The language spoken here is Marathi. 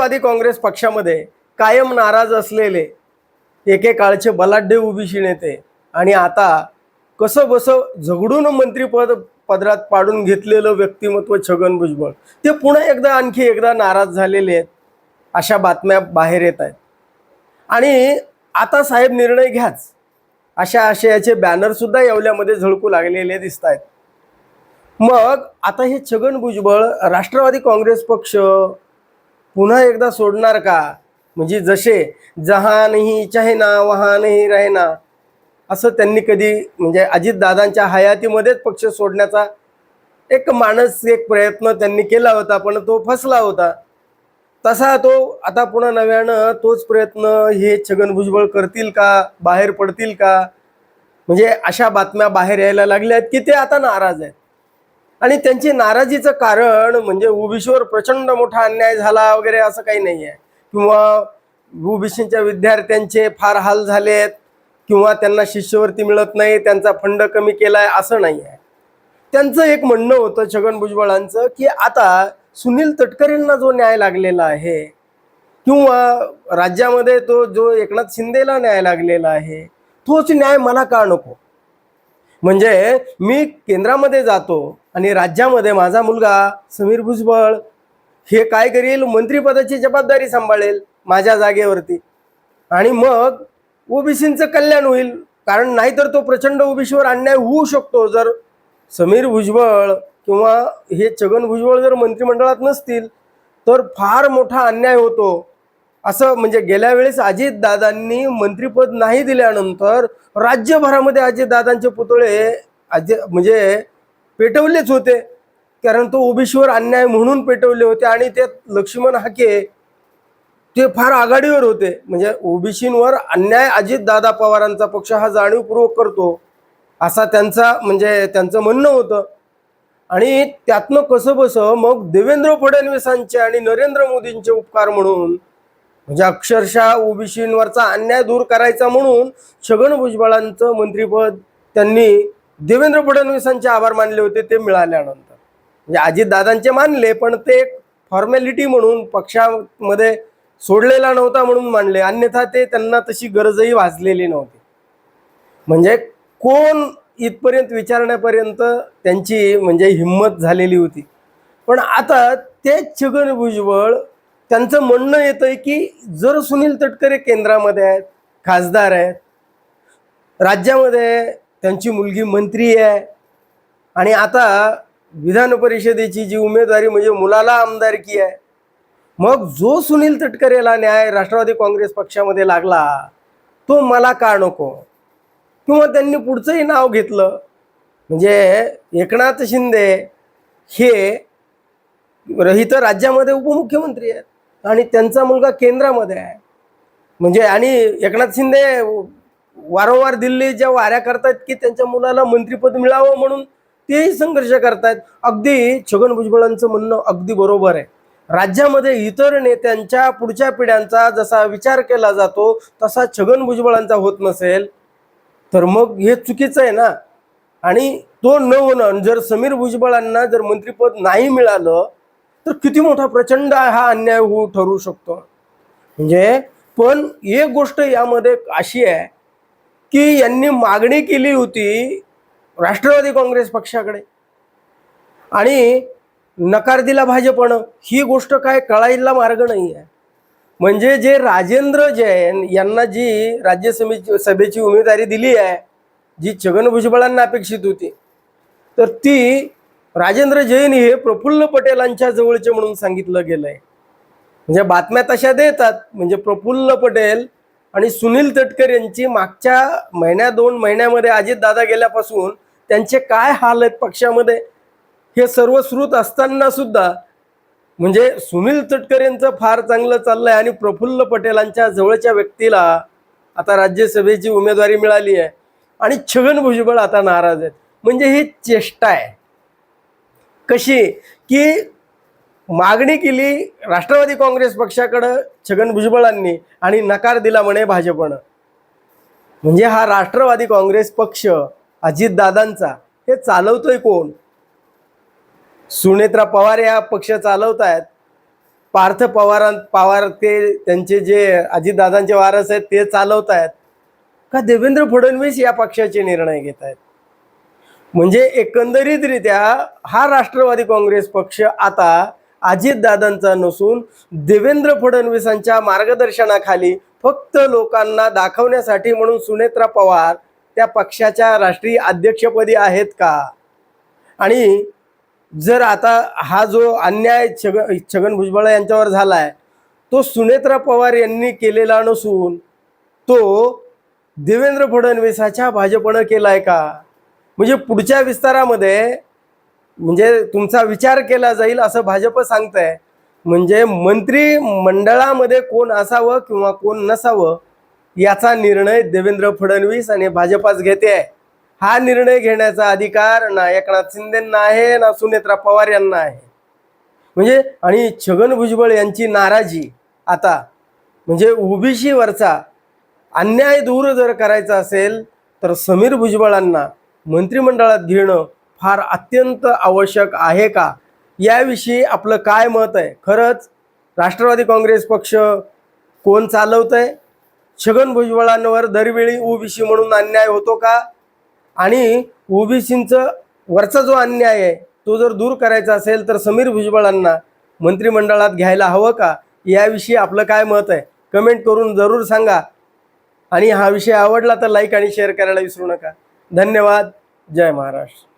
राष्ट्रवादी काँग्रेस पक्षामध्ये कायम नाराज असलेले एकेकाळचे बलाढ्य ओबीसी नेते आणि आता कसं बसं झगडून पदरात पाडून घेतलेलं व्यक्तिमत्व छगन भुजबळ ते पुन्हा एकदा आणखी एकदा नाराज झालेले आहेत अशा बातम्या बाहेर येत आहेत. आणि आता साहेब निर्णय घ्याच अशा आशयाचे बॅनर सुद्धा येवल्यामध्ये झळकू लागलेले दिसत आहेत. मग आता हे छगन भुजबळ राष्ट्रवादी काँग्रेस पक्ष पुन्हा एकदा सोडणार का? म्हणजे जसे जहां नहीं चाहे ना वहां नहीं रहना असं त्यांनी कधी म्हणजे अजितदादांच्या हयातीमध्येच पक्ष सोडण्याचा एक मानसिक प्रयत्न त्यांनी केला होता, पण तो फसला होता. तसा तो आता पुन्हा नव्यानं तोच प्रयत्न हे छगन भुजबळ करतील का, बाहेर पडतील का? म्हणजे अशा बातम्या बाहेर यायला लागल्या आहेत की ते आता नाराज आहेत. आणि त्यांची नाराजीचं कारण म्हणजे ओबीसीवर प्रचंड मोठा अन्याय झाला वगैरे असं काही नाही आहे, किंवा ओबीसीच्या विद्यार्थ्यांचे फार हाल झालेत, किंवा त्यांना शिष्यवृत्ती मिळत नाही, त्यांचा फंड कमी केलाय, असं नाही आहे. त्यांचं एक म्हणणं होतं छगन भुजबळांचं की आता सुनील तटकरेंना जो न्याय लागलेला आहे, किंवा राज्यामध्ये तो जो एकनाथ शिंदेला न्याय लागलेला आहे, तोच न्याय मला का नको? म्हणजे मी केंद्रामध्ये जातो आणि राज्यामध्ये माझा मुलगा समीर भुजबळ हे काय करेल, मंत्रिपदाची जबाबदारी सांभाळेल माझ्या जागेवरती, आणि मग ओबीसींचं कल्याण होईल. कारण नाहीतर तो प्रचंड ओबीसीवर अन्याय होऊ शकतो. जर समीर भुजबळ किंवा हे छगन भुजबळ जर मंत्रिमंडळात नसतील तर फार मोठा अन्याय होतो. असं म्हणजे गेल्या वेळेस अजितदादांनी मंत्रिपद नाही दिल्यानंतर राज्यभरामध्ये अजितदादांचे पुतळे म्हणजे पेटवलेच होते, कारण तो ओबीसीवर अन्याय म्हणून पेटवले होते. आणि ते लक्ष्मण हाके ते फार आघाडीवर होते. म्हणजे ओबीसींवर अन्याय अजितदादा पवारांचा पक्ष हा जाणीवपूर्वक करतो असा त्यांचं म्हणणं होतं. आणि त्यातनं कसं बसं मग देवेंद्र फडणवीसांचे आणि नरेंद्र मोदींचे उपकार म्हणून म्हणजे अक्षरशः ओबीसींवरचा अन्याय दूर करायचा म्हणून छगन भुजबळांचं मंत्रिपद त्यांनी देवेंद्र फडणवीसांचे आभार मानले होते ते मिळाल्यानंतर. म्हणजे अजितदादांचे मानले, पण ते एक फॉर्मॅलिटी म्हणून पक्षामध्ये सोडलेला नव्हता म्हणून मानले, अन्यथा ते त्यांना तशी गरजही भासलेली नव्हती. म्हणजे कोण इथपर्यंत विचारण्यापर्यंत त्यांची म्हणजे हिंमत झालेली होती. पण आता तेच छगन भुजबळ त्यांचं म्हणणं येतंय की जर सुनील तटकरे केंद्रामध्ये आहेत, खासदार आहेत, राज्यामध्ये त्यांची मुलगी मंत्री आहे, आणि आता विधान परिषदेची जी उमेदवारी म्हणजे मुलाला आमदारकी आहे, मग जो सुनील तटकरेला न्याय राष्ट्रवादी काँग्रेस पक्षामध्ये लागला तो मला का नको? किंवा त्यांनी पुढचंही नाव घेतलं म्हणजे एकनाथ शिंदे हे इथं राज्यामध्ये उपमुख्यमंत्री आहेत आणि त्यांचा मुलगा केंद्रामध्ये आहे. म्हणजे आणि एकनाथ शिंदे वारंवार दिल्लीच्या वाऱ्या करतात की त्यांच्या मुलाला मंत्रिपद मिळावं म्हणून तेही संघर्ष करतायत. अगदी छगन भुजबळांचं म्हणणं अगदी बरोबर आहे. राज्यामध्ये इतर नेत्यांच्या पुढच्या पिढ्यांचा जसा विचार केला जातो तसा छगन भुजबळांचा होत नसेल तर मग हे चुकीचं आहे ना. आणि तो न होणं, जर समीर भुजबळांना जर मंत्रिपद नाही मिळालं तर किती मोठा प्रचंड हा अन्याय होऊ ठरू शकतो. म्हणजे पण एक गोष्ट यामध्ये अशी आहे की यांनी मागणी केली होती राष्ट्रवादी काँग्रेस पक्षाकडे आणि नकार दिला भाजपनं. ही गोष्ट काय कळायला मार्ग नाही आहे. म्हणजे जे राजेंद्र जैन यांना जी राज्यसभेची उमेदवारी दिली आहे, जी छगन भुजबळांना अपेक्षित होती, तर ती राजेंद्र जैन हे प्रफुल्ल पटेलांच्या जवळचे म्हणून सांगितलं गेलंय. म्हणजे बातम्या तशा देतात. म्हणजे प्रफुल्ल पटेल आणि सुनील तटकरे यांची मागच्या महिन्या 2 महिन्यामध्ये अजितदादा गेल्यापासून त्यांचे काय हाल आहेत पक्षामध्ये हे सर्व श्रुत असताना सुद्धा म्हणजे सुनील तटकरेंचं फार चांगलं चाललंय आणि प्रफुल्ल पटेलांच्या जवळच्या व्यक्तीला आता राज्यसभेची उमेदवारी मिळाली आहे आणि छगन भुजबळ आता नाराज आहेत. म्हणजे ही चेष्टा आहे. कशी की मागणी केली राष्ट्रवादी काँग्रेस पक्षाकडं छगन भुजबळांनी आणि नकार दिला म्हणे भाजपनं. म्हणजे हा राष्ट्रवादी काँग्रेस पक्ष अजितदादांचा हे चालवतोय कोण? सुनेत्रा पवार या पक्ष चालवत आहेत, पार्थ पवार ते त्यांचे जे अजितदादांचे वारस आहेत ते चालवत आहेत का देवेंद्र फडणवीस या पक्षाचे निर्णय घेत आहेत? म्हणजे एकंदरीतरित्या हा राष्ट्रवादी काँग्रेस पक्ष आता अजितदादांचा नसून देवेंद्र फडणवीसांच्या मार्गदर्शनाखाली फक्त लोकांना दाखवण्यासाठी म्हणून सुनेत्रा पवार त्या पक्षाच्या राष्ट्रीय अध्यक्षपदी आहेत का? आणि जर आता हा जो अन्याय छगन भुजबळ यांच्यावर झालाय तो सुनेत्रा पवार यांनी केलेला नसून तो देवेंद्र फडणवीसाच्या भाजपनं केलाय का? म्हणजे पुढच्या विस्तारामध्ये म्हणजे तुमचा विचार केला जाईल असं भाजप सांगतंय. म्हणजे मंत्री मंडळामध्ये कोण असावं किंवा कोण नसावं याचा निर्णय देवेंद्र फडणवीस आणि भाजपच घेते आहे. हा निर्णय घेण्याचा अधिकार ना एकनाथ शिंदेंना आहे ना सुनेत्रा पवार यांना आहे. म्हणजे आणि छगन भुजबळ यांची नाराजी आता म्हणजे ओबीसी वरचा अन्याय दूर जर करायचा असेल तर समीर भुजबळांना मंत्रिमंडळात घेणं फार अत्यंत आवश्यक आहे का? याविषयी आपलं काय मत आहे? खरंच राष्ट्रवादी काँग्रेस पक्ष कोण चालवतंय? छगन भुजबळांवर दरवेळी ओबीसी म्हणून अन्याय होतो का? आणि ओबीसींचं वरचा जो अन्याय आहे तो जर दूर करायचा असेल तर समीर भुजबळांना मंत्रिमंडळात घ्यायला हवं का? याविषयी आपलं काय मत आहे? कमेंट करून जरूर सांगा. आणि हा विषय आवडला तर लाईक आणि शेअर करायला विसरू नका. धन्यवाद. जय महाराष्ट्र.